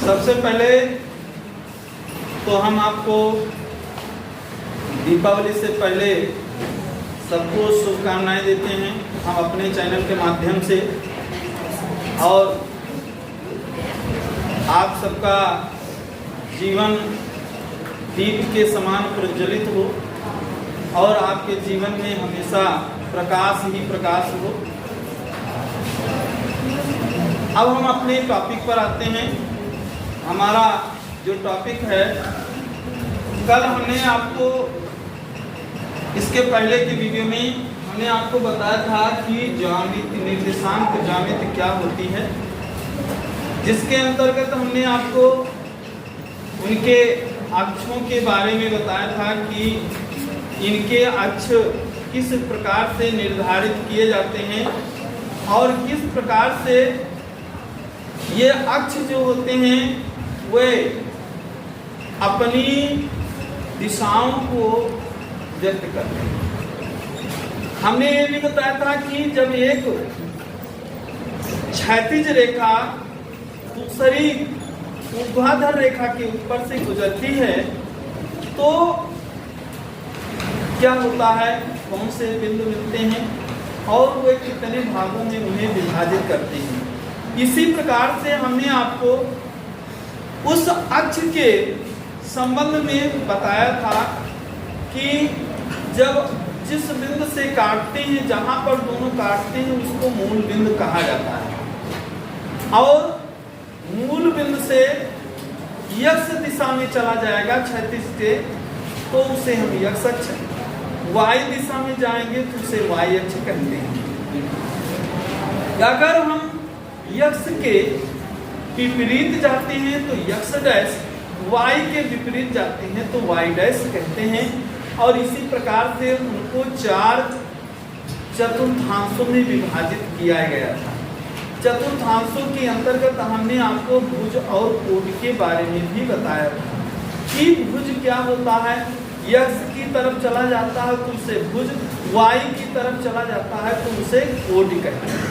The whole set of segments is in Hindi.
सबसे पहले तो हम आपको दीपावली से पहले सबको शुभकामनाएं देते हैं हम अपने चैनल के माध्यम से, और आप सबका जीवन दीप के समान प्रज्वलित हो और आपके जीवन में हमेशा प्रकाश ही प्रकाश हो। अब हम अपने टॉपिक पर आते हैं। हमारा जो टॉपिक है, कल हमने आपको इसके पहले के वीडियो में हमने आपको बताया था कि ज्यामिति निर्देशांक ज्यामिति क्या होती है, जिसके अंतर्गत हमने आपको उनके अक्षों के बारे में बताया था कि इनके अक्ष किस प्रकार से निर्धारित किए जाते हैं और किस प्रकार से ये अक्ष जो होते हैं वे अपनी दिशाओं को व्यक्त करते हैं। हमने ये भी बताया था कि जब एक क्षैतिज रेखा दूसरी ऊर्ध्वाधर रेखा के ऊपर से गुजरती है तो क्या होता है, कौन से बिंदु मिलते हैं और वे कितने भागों में उन्हें विभाजित करते हैं। इसी प्रकार से हमने आपको उस अक्ष के संबंध में बताया था कि जब जिस बिंदु से काटते हैं, जहां पर दोनों काटते हैं, उसको मूल बिंदु कहा जाता है, और मूल बिंदु से यक्ष दिशा में चला जाएगा क्षैतिज के तो उसे हम यक्ष अक्ष, वाई दिशा में जाएंगे तो उसे वाई अक्ष कहते हैं। अगर हम यक्ष के विपरीत जाते हैं तो यक्ष डैश, वाई के विपरीत जाते हैं तो वाई डैश कहते हैं। और इसी प्रकार से उनको 4 चतुर्थांशों में विभाजित किया गया था। चतुर्थांशों के अंतर्गत हमने आपको भुज और कोण के बारे में भी बताया था कि भुज क्या होता है, यक्ष की तरफ चला जाता है तो उसे भुज, वाई की तरफ चला जाता है तो उसे कोण कहते हैं।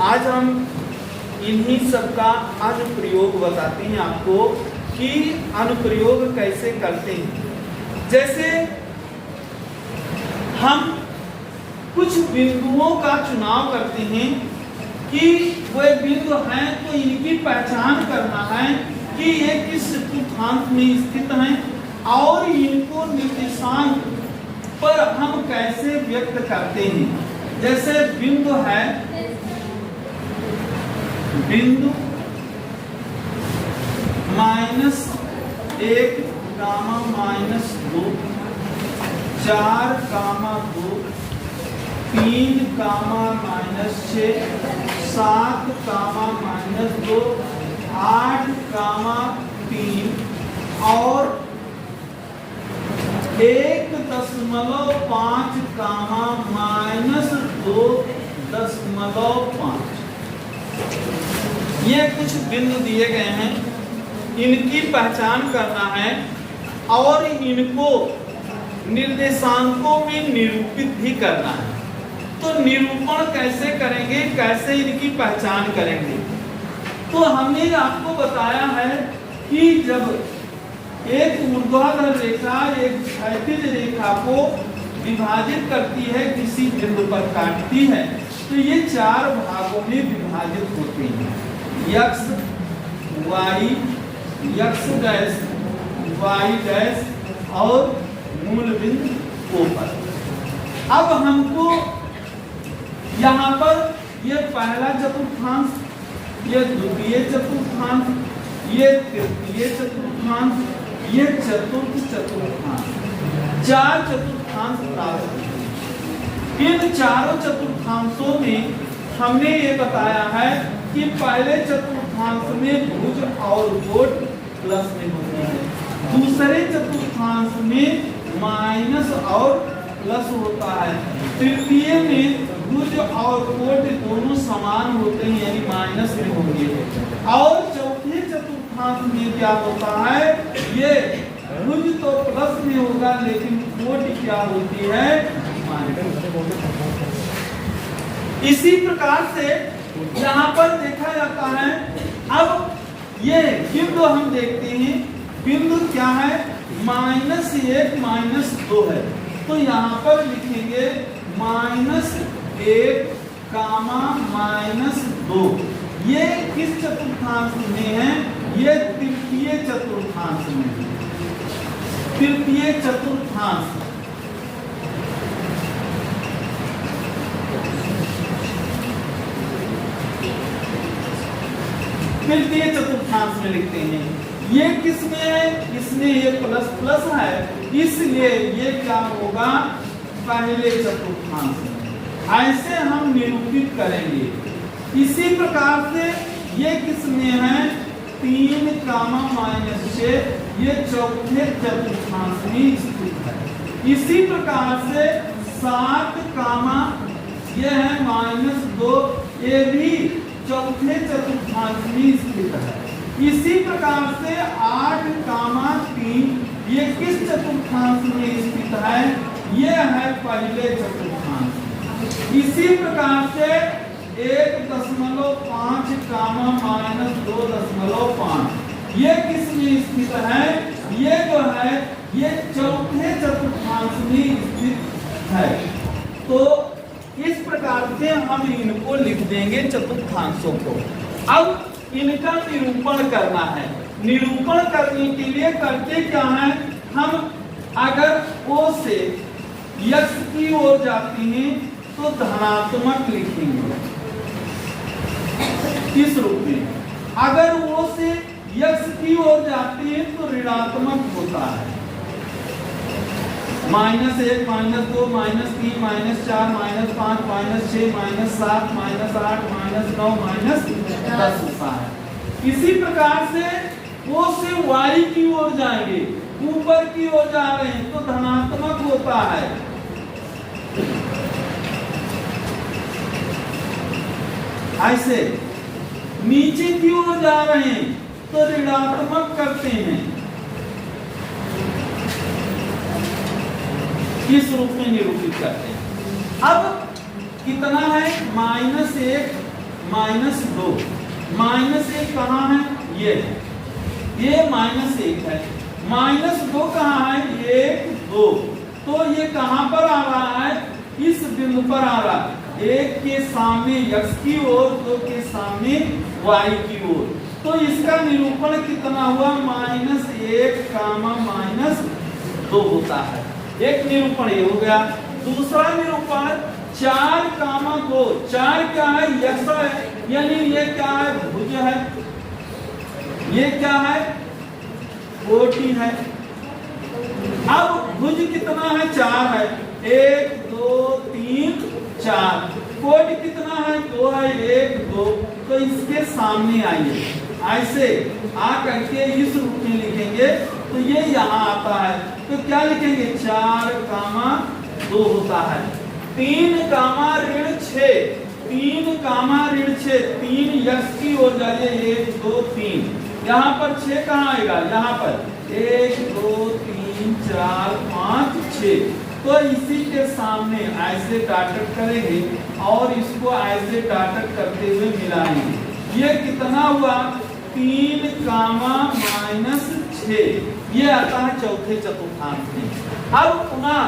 आज हम इन्हीं सबका अनुप्रयोग बताते हैं आपको कि अनुप्रयोग कैसे करते हैं। जैसे हम कुछ बिंदुओं का चुनाव करते हैं कि वे बिंदु हैं तो इनकी पहचान करना है कि ये किस चतुर्थांश में स्थित हैं और इनको निर्देशांक पर हम कैसे व्यक्त करते हैं। जैसे बिंदु है, बिंदु -1, -2, 4, 2, 3, -6, 7, -2, 8, 3 और 1.5, -2.5। ये कुछ बिंदु दिए गए हैं, इनकी पहचान करना है और इनको निर्देशांकों में निरूपित भी करना है। तो निरूपण कैसे करेंगे, कैसे इनकी पहचान करेंगे? तो हमने आपको बताया है कि जब एक ऊर्ध्वाधर रेखा एक क्षैतिज रेखा को विभाजित करती है, किसी बिंदु पर काटती है, तो ये 4 भागों में विभाजित होते हैं, यक्ष, वाई, यक्ष डैश, वाई डैश और मूल बिंदु O पर। अब हमको यहाँ पर ये पहला चतुर्थांश, ये द्वितीय चतुर्थांश, ये तृतीय चतुर्थांश, ये चतुर्थ चतुर्थांश, 4 चतुर्थांश प्राप्त होते हैं। इन चारों चतुर्थांशों में हमने ये बताया है कि पहले चतुर्थांश में भुज और कोण प्लस में होती है, दूसरे चतुर्थांश में माइनस और प्लस होता है, तृतीय में भुज और कोण दोनों समान होते हैं यानी माइनस में होंगे, और चौथे चतुर्थांश में क्या होता है, ये भुज तो प्लस में होगा लेकिन कोण क्या होती है, माइनस। इसी प्रकार से यहाँ पर देखा जाता है। अब ये बिंदु हम देखते हैं, बिंदु क्या है, -1 -2 है। तो यहाँ पर लिखेंगे -1 कामा -2। ये किस चतुर्थांश में है, ये तृतीय चतुर्थांश में है, तृतीय चतुर्थांश। तृतीय चतुर्थांश में लिखते हैं। ये किस में है, इसमें ये प्लस प्लस है, इसलिए ये क्या होगा, पहले चतुर्थांश में। ऐसे हम निरूपित करेंगे। इसी प्रकार से ये किस में है, 3 कामा -6, ये चौथे चतुर्थांश में स्थित है। इसी प्रकार से 7 कामा ये है -2, ये भी चौथे चतुर्थांश में स्थित है। इसी प्रकार से 8 कामा 3, ये किस चतुर्थांश में स्थित है, ये है पहले चतुर्थांश। इसी प्रकार से 1.5 कामा -2.5, ये किस में स्थित है, ये जो है ये चौथे चतुर्थांश में स्थित है। तो इस प्रकार से हम इनको लिख देंगे चतुर्थांशों को। अब इनका निरूपण करना है। निरूपण करने के लिए करते क्या है, हम अगर O से x की ओर जाते हैं तो धनात्मक लिखेंगे इस रूप में। अगर O से x की ओर जाते हैं तो ऋणात्मक होता है। -1 -2 -3 -4 -5 -6 -7 -8 -9 -10 होता है। इसी प्रकार से वो से y की ओर जाएंगे, ऊपर की ओर जा रहे हैं तो धनात्मक होता है। ऐसे नीचे की ओर जा रहे हैं तो ऋणात्मक करते हैं, इस रूप में निरूपित करते हैं। अब कितना है, -1 -2, -1 कहाँ है, ये -1 है, -2 कहाँ है, 1 2, तो ये कहाँ पर आ रहा है, इस बिंदु पर आ रहा है। 1 के सामने x की ओर, 2 के सामने y की ओर। तो इसका निरूपण कितना हुआ, -1 कामा -2 होता है। एक निरूपण ये हो गया। दूसरा निरूपण 4 कामा 2, 4 क्या है, यक्ष है, यानी ये क्या है, भुज है, ये क्या है, कोटि है। अब भुज कितना है, 4 है, 1 2 3 4, कोटि कितना है, 2 है, 1 2, तो इसके सामने आइए, ऐसे आ करके इस रूप में लिखेंगे तो ये यहाँ आता है। तो क्या लिखेंगे, 4 कामा 2 होता है। 3 कामा -6, 3 कामा -6, 3 यक्ष की ओर जाइए, 1 2 3, यहाँ पर 6 कहाँ आएगा, यहाँ पर 1 2 3 4 5 6। तो इसी के सामने ऐसे डाटक करेंगे और इसको ऐसे डाटक करते हुए मिलाएंगे। ये कितना हुआ, 3 कामा -6, ये आता है चौथे चतुर्थांश में। अब पुनः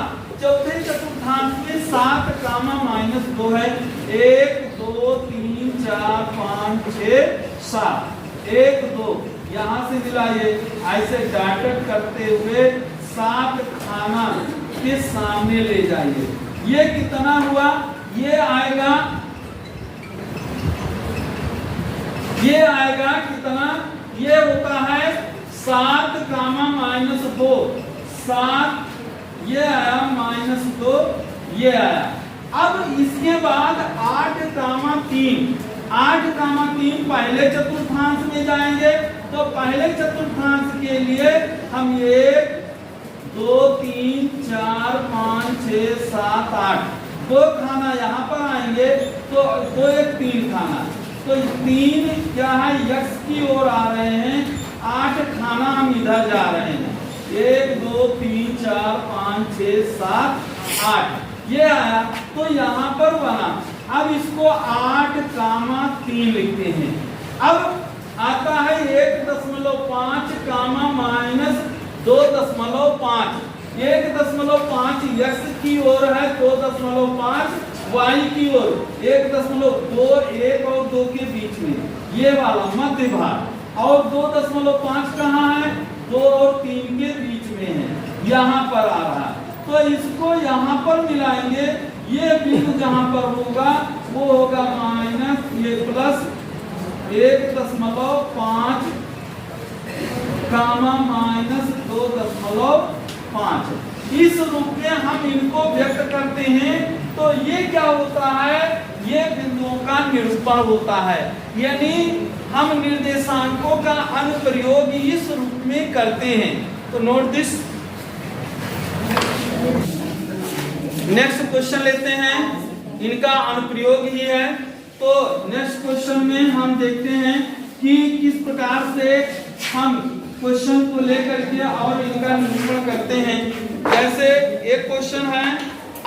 चौथे चतुर्थांश में 7 कामा -2 है, 1 2 3 4 5 6 7, 1 2, यहाँ से मिलाइए, ऐसे डाटक करते हुए 7 खाना के सामने ले जाइए। ये कितना हुआ, ये आएगा कितना, ये होता है 7 कामा -2, 7, ये आया -2, ये आया। अब इसके बाद 8 कामा 3, 8 कामा 3 पहले चतुर्थांश में जाएंगे। तो पहले चतुर्थांश के लिए हम 1 2 3 4 5 6 7 8, 2 खाना यहाँ पर आएंगे तो 2 1 3 खाना, तो 3 क्या है, यक्ष की ओर आ रहे हैं, 8 खाना हम इधर जा रहे हैं, 1 2 3 4 5 6 7 8, ये आया। तो यहाँ पर बना। अब इसको 8 कामा 3 लिखते हैं। अब आता है 2.5, 1.5 x की ओर है, 2.5 y की ओर, 1.2, 1 और 2 के बीच में ये वाला मध्य भाग, और 2.5 कहाँ है, 2 और 3 के बीच में है, यहाँ पर आ रहा है। तो इसको यहाँ पर मिलाएंगे, ये बिंदु जहाँ पर होगा वो होगा माइनस ये प्लस 1.5 कामा माइनस 2.5। इस रूप में हम इनको व्यक्त करते हैं। तो ये क्या होता है, ये बिंदुओं का निरूपण होता है, यानी हम निर्देशांकों का अनुप्रयोग इस रूप में करते हैं। तो नोट दिस। नेक्स्ट क्वेश्चन लेते हैं, इनका अनुप्रयोग ही है। तो नेक्स्ट क्वेश्चन में हम देखते हैं कि किस प्रकार से हम क्वेश्चन को लेकर के और इनका निरूपण करते हैं। जैसे एक क्वेश्चन है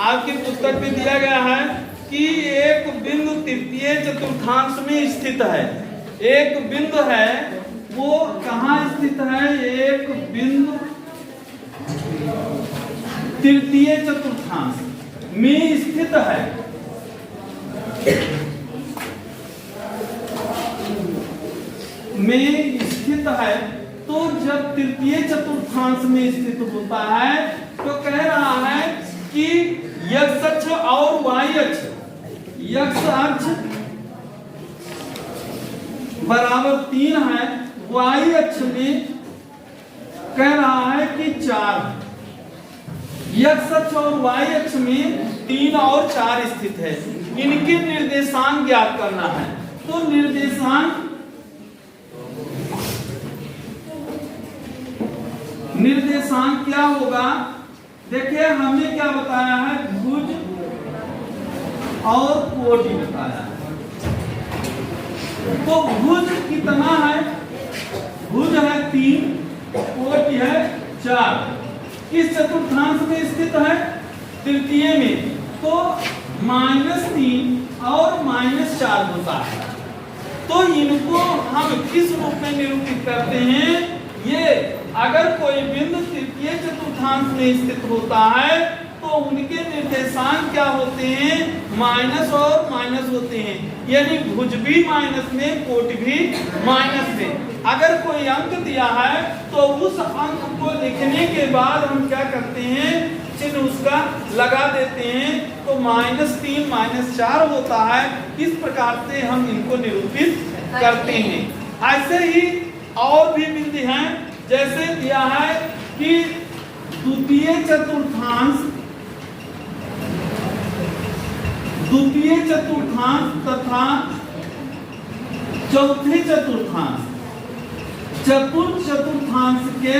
आपके पुस्तक में दिया गया है कि एक बिंदु तृतीय चतुर्थांश में स्थित है। एक बिंदु है, वो कहाँ स्थित है, एक बिंदु तृतीय चतुर्थांश में स्थित है। में स्थित है। तो जब तृतीय चतुर्थांश में स्थित होता है तो कह रहा है कि x अक्ष और y अक्ष, x अक्ष बराबर 3 है, y अक्ष में कह रहा है कि 4, x अक्ष और y अक्ष में 3 और 4 स्थित है। इनके निर्देशांक ज्ञात करना है। तो निर्देशांक क्या होगा, देखिए हमने क्या बताया है, भुज और कोटि बताया है। तो भुज कितना है, भुज है 3, कोटि है 4, किस चतुर्थांश में स्थित है, तृतीय में। तो -3 और -4 होता है। तो इनको हम किस रूप में निरूपित करते हैं, ये अगर कोई बिंदु तृतीय चतुर्थांश में स्थित होता है तो उनके निर्देशांक क्या होते हैं, माइनस और माइनस होते हैं, यानी भुज भी माइनस में, कोटि भी माइनस में। अगर कोई अंक दिया है तो उस अंक को लिखने के बाद हम क्या करते हैं, चिन्ह उसका लगा देते हैं। तो -3 -4 होता है। इस प्रकार से हम इनको निरूपित करते हैं। ऐसे ही और भी बिंदु हैं, जैसे दिया है कि द्वितीय चतुर्थांश तथा चौथे चतुर्थांश, चतुर्थ चतुर्थांश के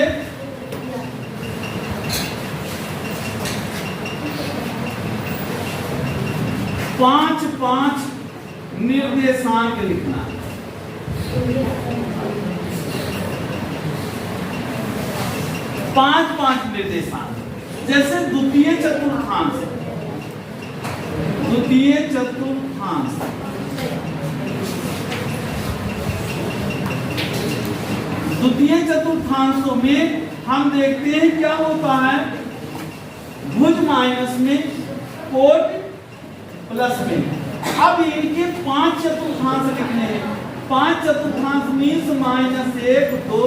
पांच निर्देशांक लिखना। पांच निर्देशांक, जैसे द्वितीय चतुर्थांश, द्वितीय चतुर्थांशों में हम देखते हैं क्या होता है, भुज माइनस में, कोट प्लस में। अब इनके 5 चतुर्थांश लिखने हैं। 5 चतुर्थांश मीन्स -1 2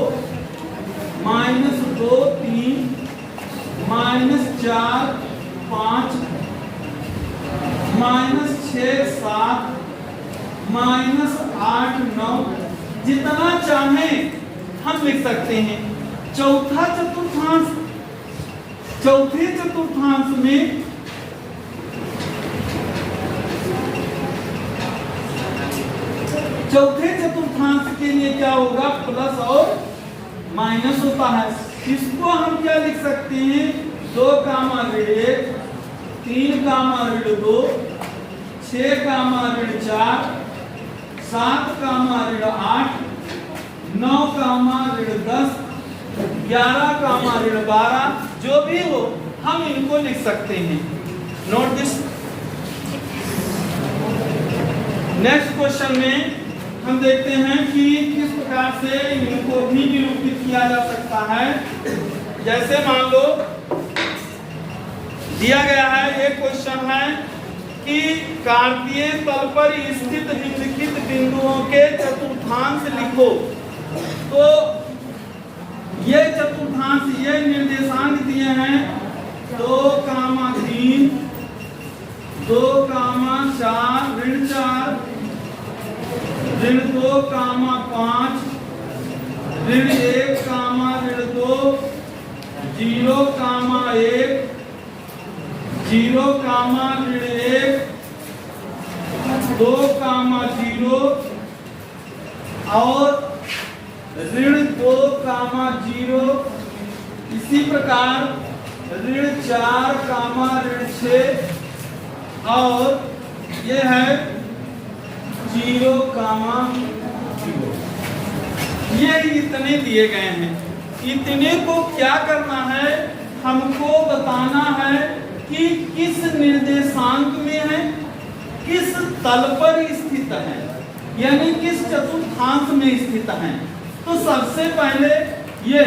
-2 3 -4 5 -6 7 -8 9, जितना चाहे हम लिख सकते हैं। चौथे चतुर्थांश में चौथे चतुर्थांश के लिए क्या होगा, प्लस और माइनस होता है। इसको हम क्या लिख सकते हैं, 2 कामा ऋण 1, 3 कामा ऋण 2, 6 कामा ऋण 4, 7 कामा ऋण 8, 9 कामा ऋण 10, 11 कामा ऋण 12, जो भी हो हम इनको लिख सकते हैं। Note this. नेक्स्ट क्वेश्चन में हम देखते हैं कि किस प्रकार से इनको भी निरूपित किया जा सकता है। जैसे मान लो दिया गया है, ये क्वेश्चन है कि कार्तीय तल पर स्थित निम्नलिखित बिंदुओं के चतुर्थांश लिखो। तो ये चतुर्थांश, ये निर्देशांक दिए हैं 2,3, 2,4, ऋण 4, ऋण 2,5, ऋण 1, ऋण 2, 0,1, 0, ऋण 1, 2,0 और ऋण 2,0। इसी प्रकार ऋण 4, ऋण 6 और ये है 0,0। ये इतने दिए गए हैं। इतने को क्या करना है, हमको बताना है कि किस निर्देशांक में है, किस तल पर स्थित है, यानी किस चतुर्थांश में स्थित है। तो सबसे पहले ये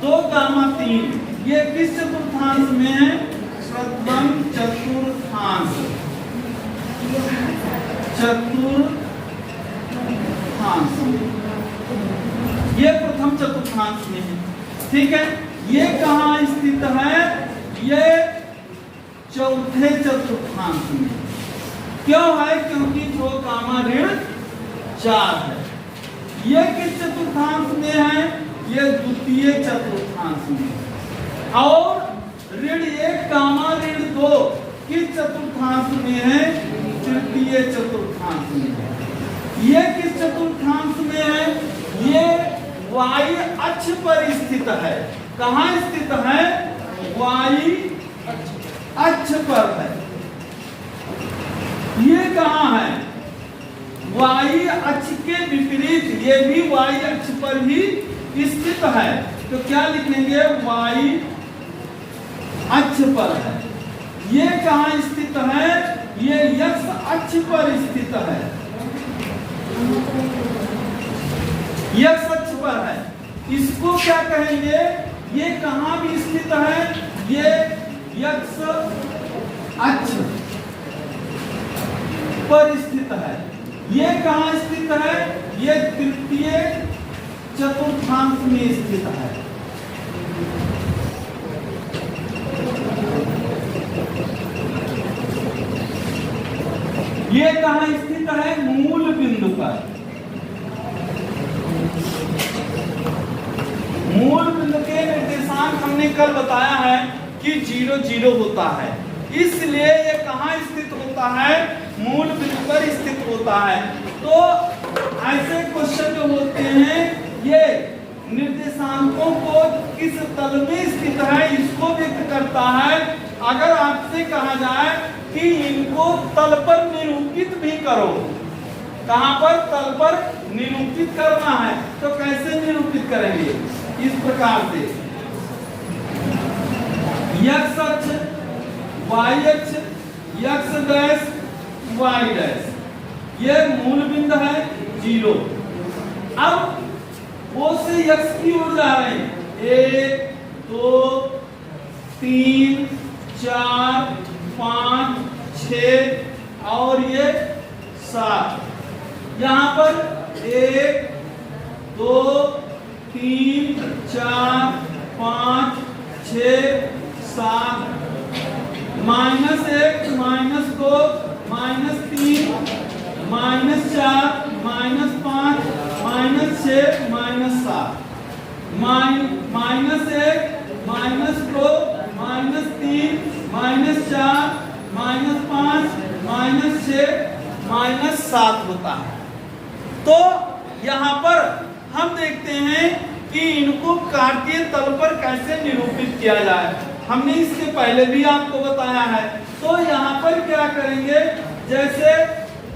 2,3 ये किस चतुर्थांश में है, प्रथम चतुर्थांश, ये प्रथम चतुर्थांश में है। ठीक है, ये कहाँ स्थित है, ये चौथे चतुर्थांश में। क्यों है, क्योंकि 2, ऋण 4 है। ये किस चतुर्थांश में है, ये द्वितीय चतुर्थांश में। और ऋण 1, ऋण 2 किस चतुर्थांश में है, तृतीय चतुर्थांश में है। ये किस चतुर्थांश में है, ये वाई अक्ष पर स्थित है। कहाँ स्थित है, वाई अक्ष पर है। ये कहाँ है, वाई अक्ष के विपरीत, ये भी वाई अक्ष पर ही स्थित है। तो क्या लिखेंगे, वाई अक्ष पर है। ये कहाँ स्थित है, ये एक्स अक्ष पर स्थित है, एक्स अक्ष पर है। इसको क्या कहेंगे, ये कहाँ भी स्थित है, ये एक्स अक्ष पर स्थित है। ये कहाँ स्थित है, ये तृतीय चतुर्थांश में स्थित है। ये कहाँ स्थित है, मूल बिंदु पर। मूल बिंदु के निर्देशांक हमने कल बताया है कि 0, 0 होता है, इसलिए ये कहाँ स्थित होता है, मूल बिंदु पर स्थित होता है। तो ऐसे क्वेश्चन जो होते हैं, ये निर्देशांकों को किस तल में स्थित है इसको व्यक्त करता है। अगर आपसे कहा जाए कि इनको तल पर निरूपित भी करो, कहां पर, तल पर निरूपित करना है, तो कैसे निरूपित करेंगे, इस प्रकार से एक्स अक्ष, वाई अक्ष, एक्स डैश, वाई डैश, ये मूल बिंदु है 0। अब वो से एक्स की ओर जा रहे हैं, 1, 2, 3, 4, 5, 6 और ये 7। यहाँ पर 1, 2, 3, 4, 5, 6, 7, -1, -2, -3, -4, -5, -6, -7, -1, -2, -3, -4, -5, -6, -7 होता है। तो यहाँ पर हम देखते हैं कि इनको कार्तीय तल पर कैसे निरूपित किया जाए। हमने इसके पहले भी आपको बताया है। तो यहाँ पर क्या करेंगे, जैसे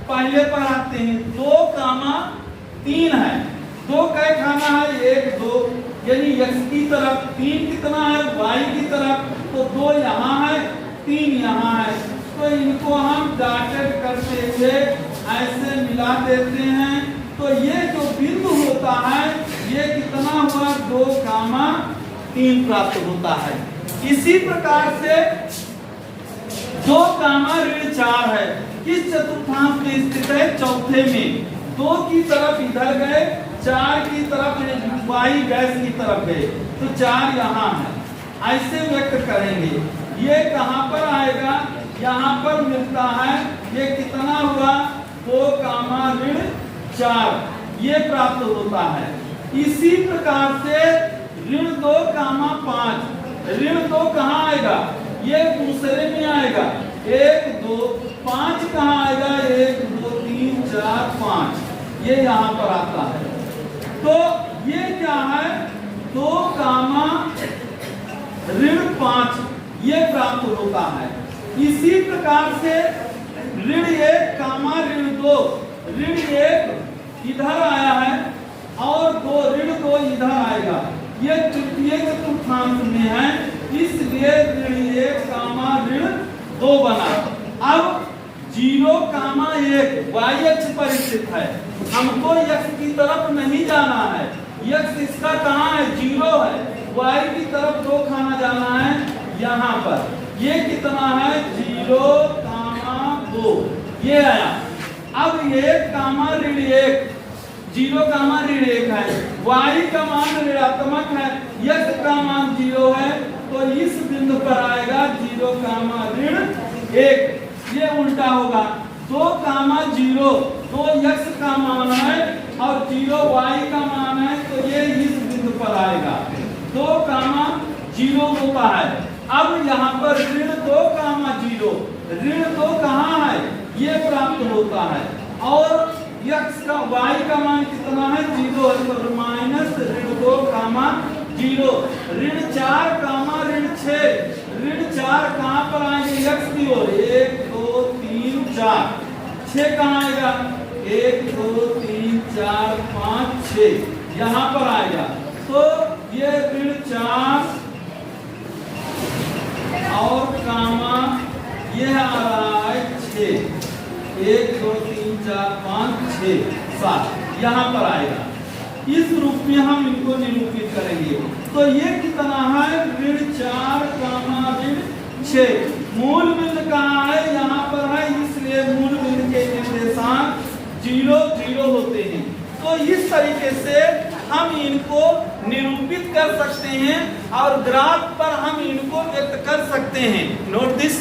पहले पर आते हैं, 2,3 है, 2 कै खाना है, 1, 2, यानी x की तरफ, 3 कितना है, y की तरफ, तो 2 यहाँ है, 3 यहाँ है। तो इनको हम डॉटेड करते हुए ऐसे मिला देते हैं। तो ये जो बिंदु होता है, ये कितना हुआ, 2,3 3 प्राप्त होता है। इसी प्रकार से 2 कामा ऋण 4 है, किस चतुर्थांश में स्थित है? चौथे में। 2 की तरफ इधर गए, 4 की तरफ वाई गैस की तरफ गए, तो 4 यहाँ है। ऐसे व्यक्त करेंगे। ये कहाँ पर आएगा? यहाँ पर मिलता है। ये कितना हुआ? 2 कामा ऋण 4, ये प्राप्त होता है। इसी प्रकार से ऋण 2 कामा 5, ऋण 2 कहाँ आएगा? ये दूसरे में आएगा। 1 2 5 कहाँ आएगा? 1 2 3 4 5, ये यहाँ पर आता है। तो ये क्या है? 2 कामा ऋण 5, ये प्राप्त होता है। इसी प्रकार से ऋण 1 कामा ऋण 2, ऋण 1 इधर आया है और ऋण 2 इधर आएगा। ये तृतीय चतुर्थांश में है, इसलिए ऋण 1 कामा ऋण 2 बना। अब 0 कामा 1 वाई अक्ष पर स्थित है। हमको x की तरफ नहीं जाना है, x इसका कहाँ है? 0 है। y की तरफ 2 खाना जाना है यहाँ पर। ये कितना है? 0 कामा 2, ये आया। अब 1 कामा ऋण 1, 0 कामा ऋण 1 है, y का मान ऋणात्मक है, x का मान 0 है, तो इस बिंदु पर आएगा 0 कामा ऋण 1, ये उल्टा होगा। 2 कामा 0, 2 x का मान है और 0 y का मान है, तो ये इस बिंदु पर आएगा। 2 कामा 0 होता है। अब यहाँ पर ऋण 2 कामा 0, ऋण 2 कहाँ है? ये प्राप्त होता है। और x का y का मान कितना है? 0 है, तो माइनस ऋण 2 कामा 0। ऋण 4 कामा ऋण 6, ऋण 4 कहाँ पर आएंगे? x की ओर। 1 2 3 4, 6 कहाँ आएगा? 1 2 3 4 5 6, यहाँ पर आएगा। तो ये ऋण 4 और कामा ये आ रहा है 6, 1 2 3 4 5 6 7, यहाँ पर आएगा। इस रूप में हम इनको निरूपित करेंगे। तो ये कितना है? ऋण 4 कामा ऋण 6। मूल बिंदु कहाँ है? यहाँ पर है, इसलिए मूल बिंदु के निर्देशांक 0 0 होते हैं। तो इस तरीके से हम इनको निरूपित कर सकते हैं और ग्राफ पर हम इनको व्यक्त कर सकते हैं। Note this.